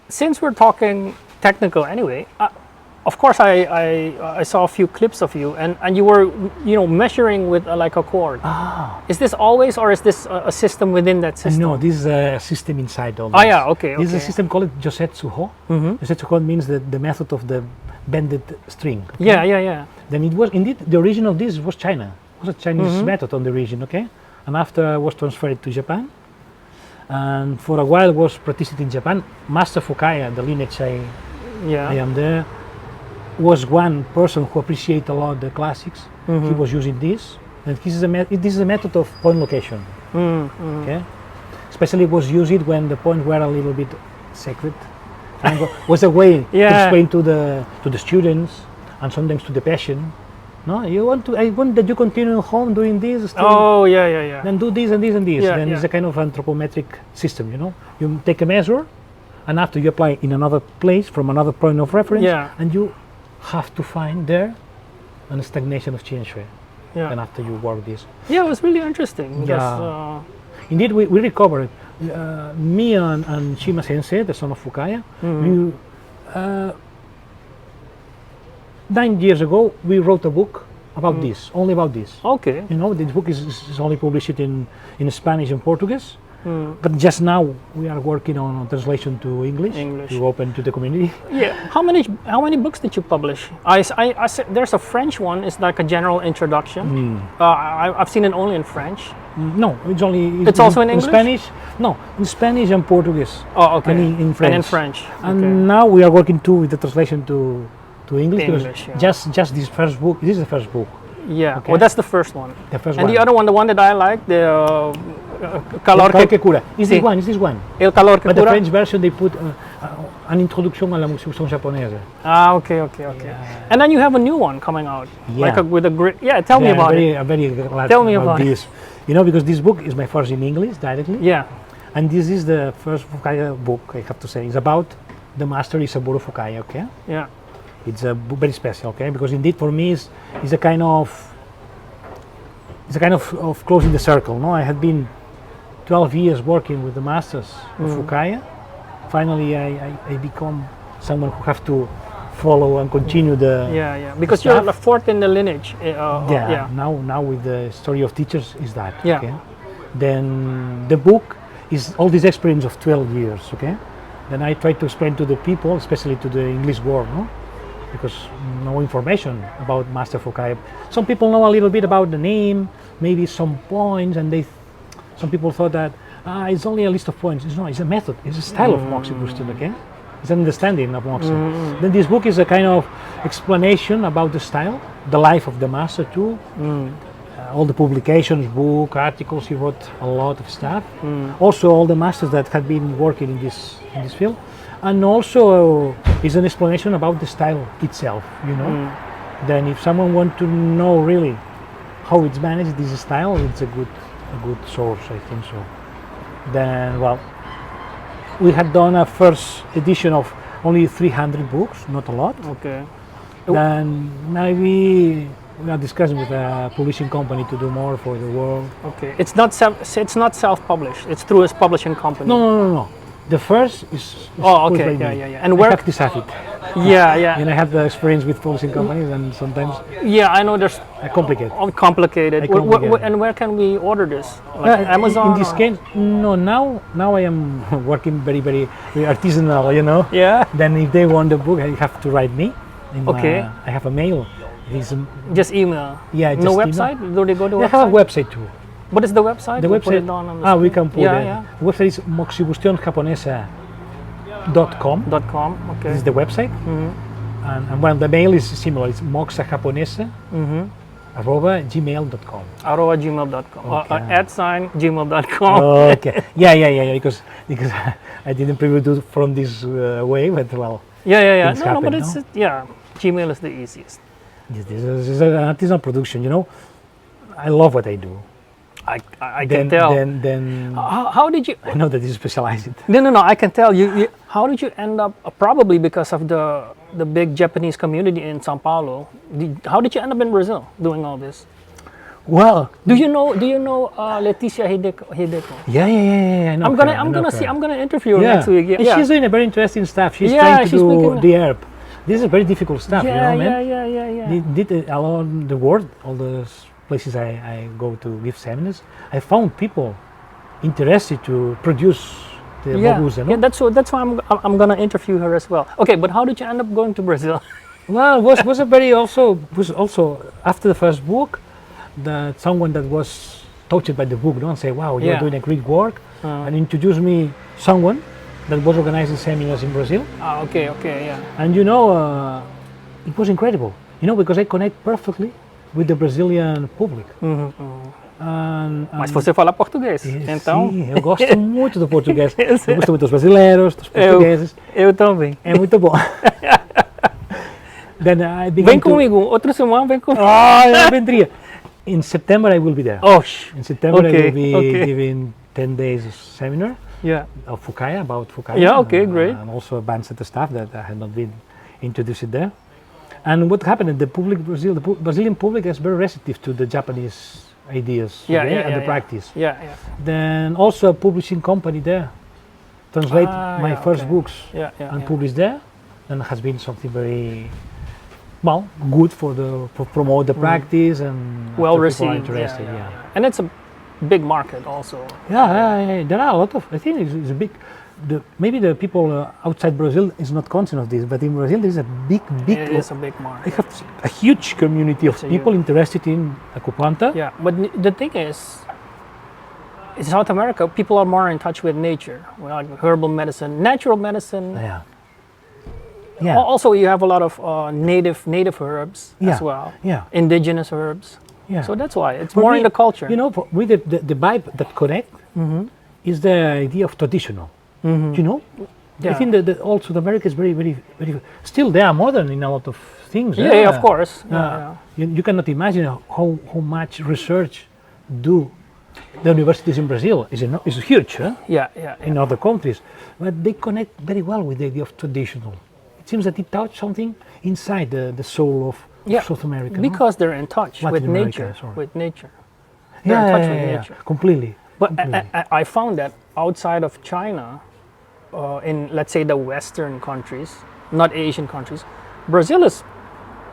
Since we're talking technical anyway, of course I saw a few clips of you, and you were measuring with like a cord. Is this always, or is this a system within that system? No, this is a system inside all Oh yeah, okay. This is a system called Josetsuho. Josetsuho means the method of the bended string. Okay? Yeah. Then it was indeed the origin of this was China. It was a Chinese method on the region, okay? And after was transferred to Japan. And for a while was practiced in Japan. Master Fukaya, the lineage I am there, was one person who appreciated a lot the classics. He was using this, and this is a method of point location. Okay, especially was used when the points were a little bit sacred. And was a way to explain to the students and sometimes to the patient. No, I want that you continue home doing this. Oh yeah. Then do this and this and this. Yeah, Then it's a kind of anthropometric system. You take a measure, and after you apply in another place from another point of reference, and you have to find there a stagnation of change. And after you work this. Yeah, it was really interesting. Yeah. Indeed, we recovered. Me and Shinma Sensei, the son of Fukaya, 9 years ago, we wrote a book about this, only about this. Okay. This book is only published in Spanish and Portuguese. But just now we are working on translation to English to open to the community. Yeah. How many books did you publish? I said there's a French one. It's like a general introduction. I've seen it only in French. No, it's only. It's also in English? Spanish. No, in Spanish and Portuguese. Oh, okay. And in French. And in French. And now we are working too with the translation to English. Just this first book. This is the first book. Yeah. Okay. Well, that's the first one. The first and one. the other one, the one that I like, the calor que cura. Is this one? Is this one? El calor que but cura. The French version they put an introduction à la moxibustion japonaise. Okay. Yeah. And then you have a new one coming out. Yeah. Like with a great. Yeah. Tell me about it. I'm very glad Tell me about this. Because this book is my first in English directly. Yeah. And this is the first Fukaya book, I have to say. It's about the master Isaburo Fukaya. Okay. Yeah. It's a book very special. Okay, because indeed for me it's a kind of closing the circle. No, I had been 12 years working with the masters of Fukaya. Finally, I become someone who have to follow and continue the because you're the fourth in the lineage. Now with the story of teachers is that. Yeah. Okay? Then the book is all this experience of 12 years. Okay. Then I try to explain to the people, especially to the English world, because no information about Master Fukaya. Some people know a little bit about the name, maybe some points, and some people thought that it's only a list of points. It's a method. It's a style of Moxibustion. Okay, it's an understanding of Moxie. Then this book is a kind of explanation about the style, the life of the master too. All the publications, book, articles. He wrote a lot of stuff. Also, all the masters that had been working in this field. And also is an explanation about the style itself, Then if someone wants to know really how it's managed, this style, it's a good source, I think so. Then, we had done a first edition of only 300 books, not a lot. Okay. Then maybe we are discussing with a publishing company to do more for the world. Okay. It's not self-published. It's through a publishing company. No. The first is okay, yeah. And where? I practice it. Yeah. And I have the experience with publishing companies, and sometimes. Yeah, I know there's. Complicated. Complicated. And where can we order this? Like Amazon. In this case, no. Now I am working very, very, very artisanal. Yeah. Then if they want the book, I have to write me. Okay. I have a mail. Just email. Yeah. No website? Do they go to? They have a website too. What is the website? The website. Put it on the we can put it. Yeah. The website is moxibustionjaponesa.com. Okay. This is the website. And the mail is similar. It's moxajaponesa @gmail.com. @gmail.com. @gmail.com. Okay. Yeah. Because I didn't previously do from this way, but Yeah. No, but it's Gmail is the easiest. This is an artisanal production. I love what I do. I can tell. Then how did you? I know that you specialize it. No. I can tell you. How did you end up? Probably because of the big Japanese community in São Paulo. How did you end up in Brazil doing all this? Well, Do you know Leticia Hideko? yeah. I know I'm her. gonna interview her next week. And Yeah. she's doing a very interesting stuff. She's Yeah, trying to she's do making- the herb. This is very difficult stuff, you know, man. Yeah. Did it along the world, all the places I go to give seminars, I found people interested to produce the mogusa, no? Yeah, that's why I'm gonna interview her as well. Okay, but how did you end up going to Brazil? Well, was also after the first book that someone that was touched by the book, and say, wow, you're Yeah. doing a great work, and introduced me someone that was organizing seminars in Brazil. Okay, yeah. And you know, it was incredible, you know, because I connect perfectly with the Brazilian public. Mas você fala português, então Sim, eu gosto muito do português. Eu sei. Eu gosto muito dos brasileiros, dos portugueses. eu também. É muito bom. Then I began Vem comigo, outra semana vem comigo. eu vendria. In September I will be there. Oh, In September I will be okay. giving 10 days seminar yeah. of Fukaya, about Fukaya. Yeah, okay, great. And also advanced the stuff that I had not been introduced there. And what happened? The Brazilian public is very receptive to the Japanese ideas and the practice. Yeah. Then also a publishing company there translate my first books and publish there, and has been something very good for promote the practice and well people are received. interested. And it's a big market also. Yeah. There are a lot of. I think it's a big. Maybe the people outside Brazil is not conscious of this, but in Brazil there is a big. It is a big market. They have a huge community of people interested in acupuncture. Yeah, but the thing is, in South America, people are more in touch with nature, like herbal medicine, natural medicine. Yeah. Also, you have a lot of native herbs as well. Yeah. Indigenous herbs. Yeah. So that's why it's For more me, in the culture. You know, for me, the vibe that connect is the idea of traditional. You know, I think that also the America is very, very, very. Still, they are modern in a lot of things. Yeah, of course. You cannot imagine how much research do the universities in Brazil is huge. In other countries, but they connect very well with the idea of traditional. It seems that it touched something inside the soul of South America. Because they're in touch Latin with America, nature. sorry. With nature. They're in touch with nature. Completely. But I found that outside of China, in let's say the Western countries, not Asian countries, Brazil is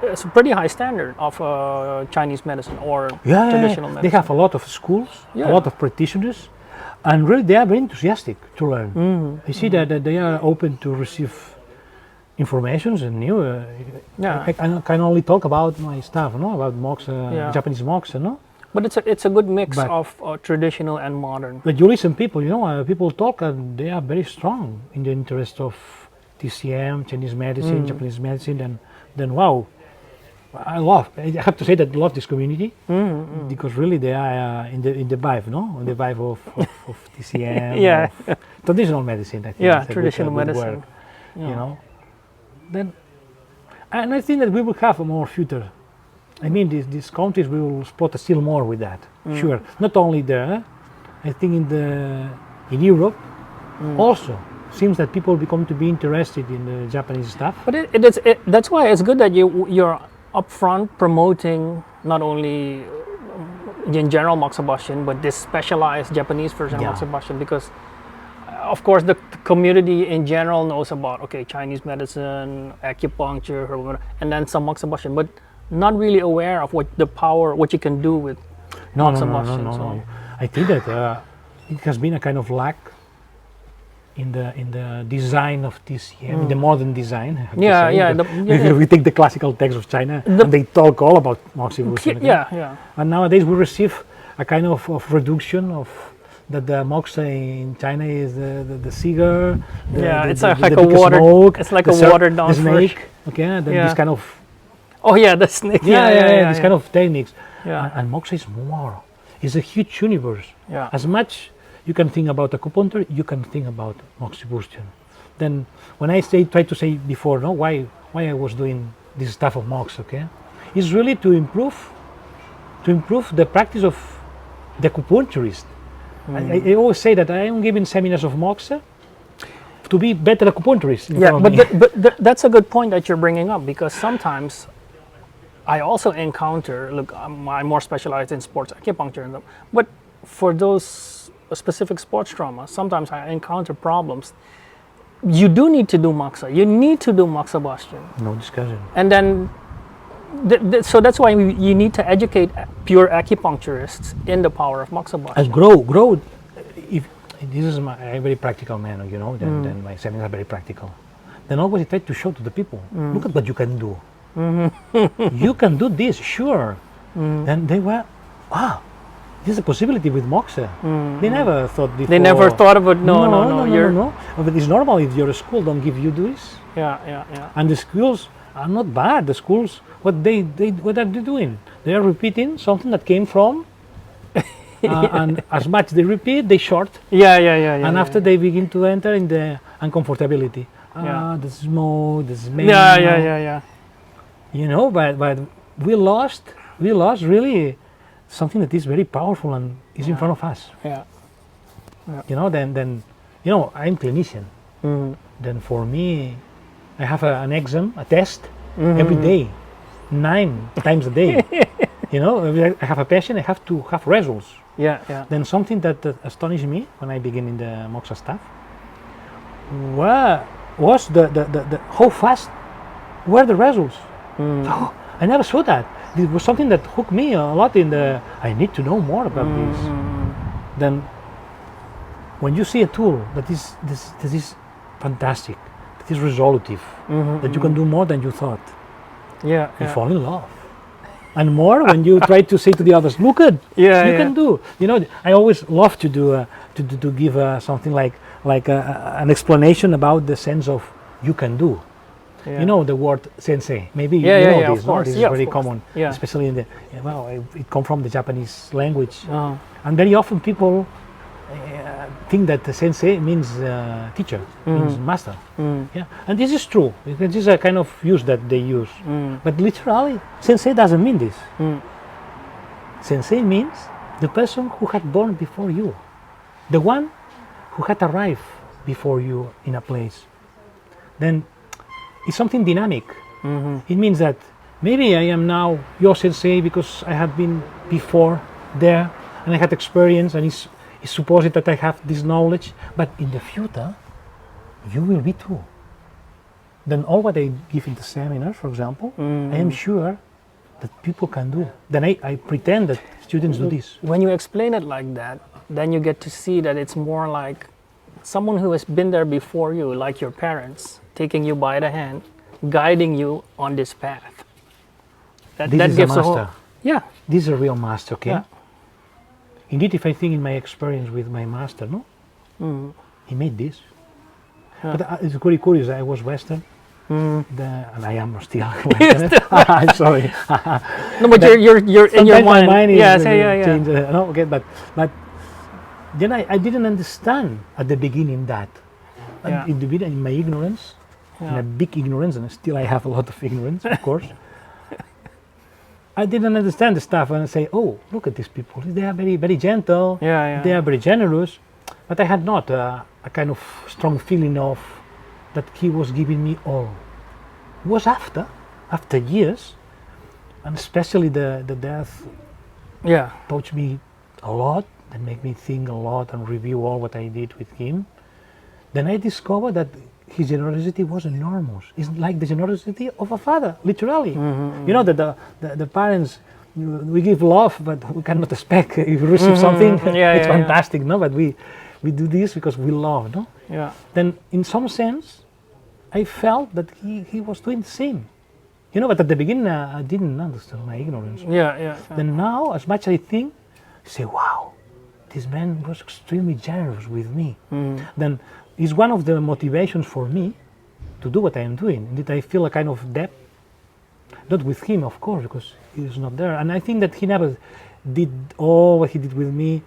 a pretty high standard of Chinese medicine or traditional medicine. They have a lot of schools, a lot of practitioners, and really they are very enthusiastic to learn. I see that they are open to receive informations and new. I can only talk about my stuff, about moxa, Japanese moxa, But it's a good mix of traditional and modern. But you listen, people, people talk, and they are very strong in the interest of TCM, Chinese medicine, Japanese medicine, and then wow, I have to say that I love this community because really they are in the vibe, in the vibe of TCM, of traditional medicine. I think. Yeah, it's a traditional good medicine. Work, Then, and I think that we will have a more future. I mean, these countries will exploit still more with that. Sure, not only there. I think in Europe also seems that people become to be interested in the Japanese stuff. But that's why it's good that you're upfront promoting not only in general moxibustion, but this specialized Japanese version of moxibustion, because of course the community in general knows about Chinese medicine, acupuncture, herbal, and then some moxibustion, but not really aware of what you can do with moxibustion. No. I think that it has been a kind of lack in the design of this, in the modern design. We take the classical text of China and they talk all about moxibustion. And nowadays we receive a kind of reduction of that the moxa in China is the cigar. It's like a water. Smoke, it's like a watered down snake. Then this kind of. The snake. This kind of techniques. And moxa is more. It's a huge universe. As much you can think about acupuncture, you can think about moxibustion. Then when I try to say before, why I was doing this stuff of mox, is really to improve the practice of the acupuncturist. I always say that I am giving seminars of moxa to be better acupuncturist. But that's a good point that you're bringing up, because sometimes I also encounter, look, I'm more specialized in sports acupuncture, but for those specific sports trauma, sometimes I encounter problems. You do need to do moxa. You need to do moxibustion. No discussion. And then, so that's why you need to educate pure acupuncturists in the power of moxibustion. And grow. If this is I'm a very practical man, you know, then my seminars are very practical. Then always I try to show to the people, look at what you can do. You can do this, sure. And they were, there's a possibility with moxa. They never thought before. They never thought of it. No. But it's normal if your school don't give you this. Yeah. And the schools are not bad. The schools, what are they doing? They are repeating something that came from, and as much they repeat, they short. Yeah. And after they begin to enter in the uncomfortability. The smoke, the smell. Yeah. You know, but we lost really something that is very powerful and is in front of us. Yeah. You know, then you know, I'm clinician. Then for me, I have an exam, a test every day, 9 times a day. You know, I have a patient, I have to have results. Yeah. Then something that astonished me when I begin in the moxa staff was the how fast were the results. Oh, I never saw that. It was something that hooked me a lot in the, I need to know more about this. Then when you see a tool that is fantastic, that is resolutive, that you can do more than you thought, you fall in love. And more when you try to say to the others, look at, you can do. You know, I always love to do to give something like an explanation about the sense of you can do. You know the word sensei. Maybe you know this. No? This is very common, especially in the. It comes from the Japanese language, and very often people think that the sensei means teacher, means master. Yeah, and this is true. This is a kind of use that they use, but literally, sensei doesn't mean this. Sensei means the person who had born before you, the one who had arrived before you in a place. Then it's something dynamic. It means that maybe I am now your sensei because I have been before there and I had experience, and it's supposed that I have this knowledge, but in the future you will be too. Then all what I give in the seminar, for example, I am sure that people can do. Then I pretend that students do this. When you explain it like that, then you get to see that it's more like someone who has been there before you, like your parents, taking you by the hand, guiding you on this path. That This gives is a a whole, master. This is a real master, okay? Yeah. Indeed, if I think in my experience with my master, he made this. But it's very curious. I was Western, and I am still Western. I'm sorry. No, but you're in your mind. My mind is changed, no, okay, but then I didn't understand at the beginning that. In my ignorance, in a big ignorance, and still I have a lot of ignorance, of course. I didn't understand the stuff, and I say, oh, look at these people. They are very, very gentle. They are very generous. But I had not a kind of strong feeling of that he was giving me all. It was after years, and especially the death touched me a lot, and made me think a lot and review all what I did with him. Then I discovered that his generosity was enormous. It's like the generosity of a father, literally. You know that the parents, we give love, but we cannot expect if we receive something. It's fantastic, no? But we do this because we love, no? Then, in some sense, I felt that he was doing the same. You know, but at the beginning, I didn't understand my ignorance. Then now, as much as I think, I say, wow, this man was extremely generous with me. Then it's one of the motivations for me to do what I am doing. That I feel a kind of debt, not with him, of course, because he is not there. And I think that he never did all what he did with me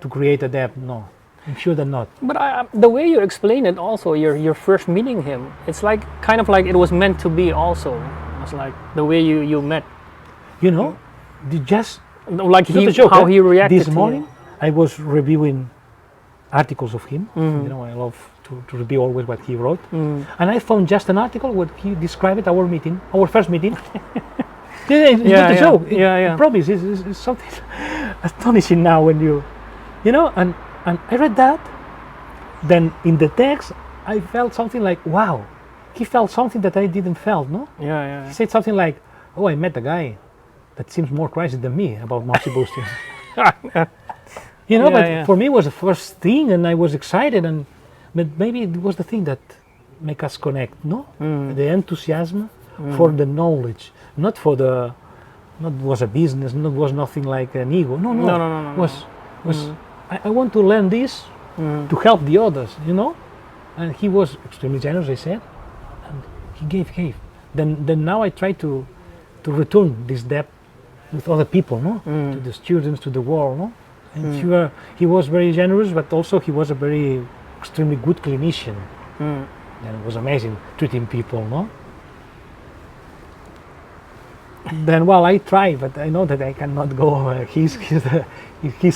to create a debt. No, I'm sure that not. But the way you explain it, also your first meeting him, it's like kind of like it was meant to be. Also, it's like the way you met. You know, just like how he reacted. This morning, I was reviewing articles of him. You know, I love to review always what he wrote. And I found just an article where he described our first meeting. It's not a joke. Yeah. I promise, it's something astonishing now when you know, and I read that. Then in the text, I felt something like, wow, he felt something that I didn't felt, no? Yeah. He said something like, oh, I met a guy that seems more crazy than me about Moxibustion. You know, but for me it was the first thing, and I was excited, but maybe it was the thing that make us connect, no? The enthusiasm for the knowledge, not was a business, was nothing like an ego. No. Was I want to learn this to help the others, you know? And he was extremely generous, I said, and he gave. Then now I try to return this debt with other people, no? To the students, to the world, no? And he was very generous, but also he was a very extremely good clinician. And it was amazing treating people, no? Then, well, I try, but I know that I cannot go. He's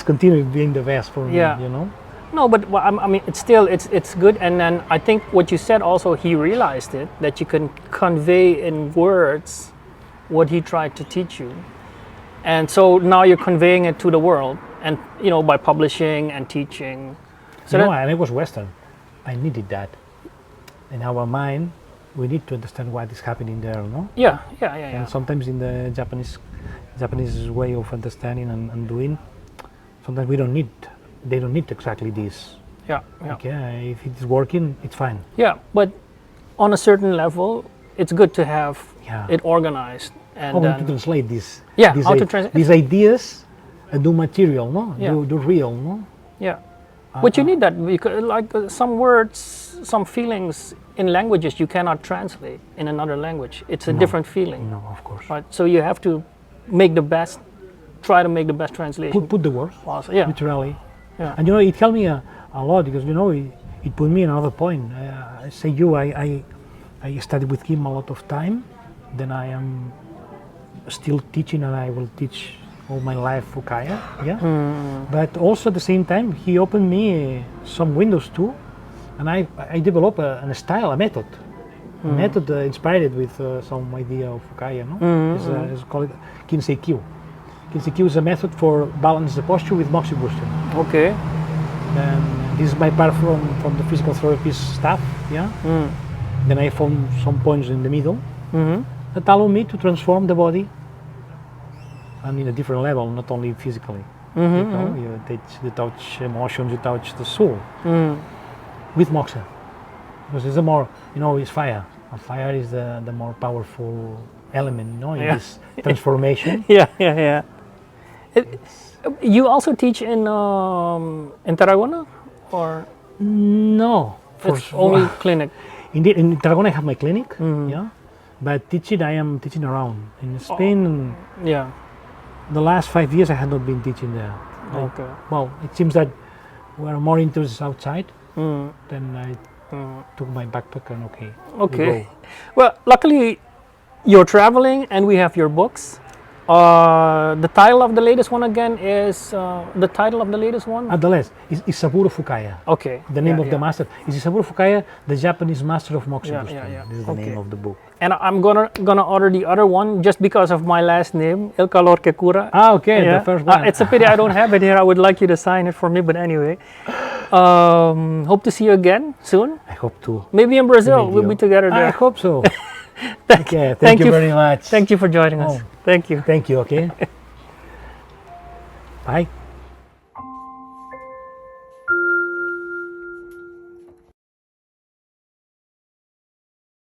continuing being the best for me, you know. No, but I mean, it's good, and then I think what you said also, he realized it, that you can convey in words what he tried to teach you, and so now you're conveying it to the world, and you know, by publishing and teaching. So and it was Western. I needed that. In our mind, we need to understand what is happening there, no? Yeah. And sometimes in the Japanese way of understanding and doing, sometimes they don't need exactly this. Yeah. Okay, if it's working, it's fine. Yeah, but on a certain level, it's good to have it organized. And how to translate this? How to translate these ideas and do material, no? Yeah. Do real, no? Yeah. But you need that, because like some words, some feelings in languages you cannot translate in another language. It's a different feeling. No, of course. Right. So you have to try to make the best translation. Put the words. Also, yeah. Literally. Yeah. And you know, it helped me a lot, because you know, it put me in another point. I say I studied with him a lot of time. Then I am still teaching, and I will teach all my life Fukaya. Yeah. But also at the same time, he opened me some windows too, and I developed a style, a method. A method inspired with some idea of Fukaya. No, it's called Kinsei-kyu. Kinsei-kyu is a method for balance the posture with Moxibustion. Okay. Then this is my part from the physical therapist staff. Yeah. Then I found some points in the middle that allow me to transform the body, and in a different level, not only physically. You touch emotions, you touch the soul with moxa, because it's a more, you know, it's fire. And fire is the more powerful element, you know, in this transformation. Yeah. You also teach in Tarragona, or no? It's only clinic. Indeed, in Tarragona I have my clinic. Yeah, but I am teaching around in Spain. Yeah. The last 5 years I had not been teaching there. Okay. Well, it seems that we're more interested outside. Then I took my backpack and Okay. Well, luckily you're traveling and we have your books. The title of the latest one again is the title of the latest one? At the last, is Saburo Fukaya. Okay. The name of the master is Saburo Fukaya, the Japanese Master of Moxibustion. Yeah. This is the name of the book. And I'm gonna order the other one just because of my last name, El Calor que Cura. Okay, the first one. It's a pity I don't have it here. I would like you to sign it for me, but anyway. Hope to see you again soon. I hope to. Maybe in Brazil, we'll be together there. I hope so. Thank you very much. Thank you for joining us. Thank you. Thank you, okay? Bye.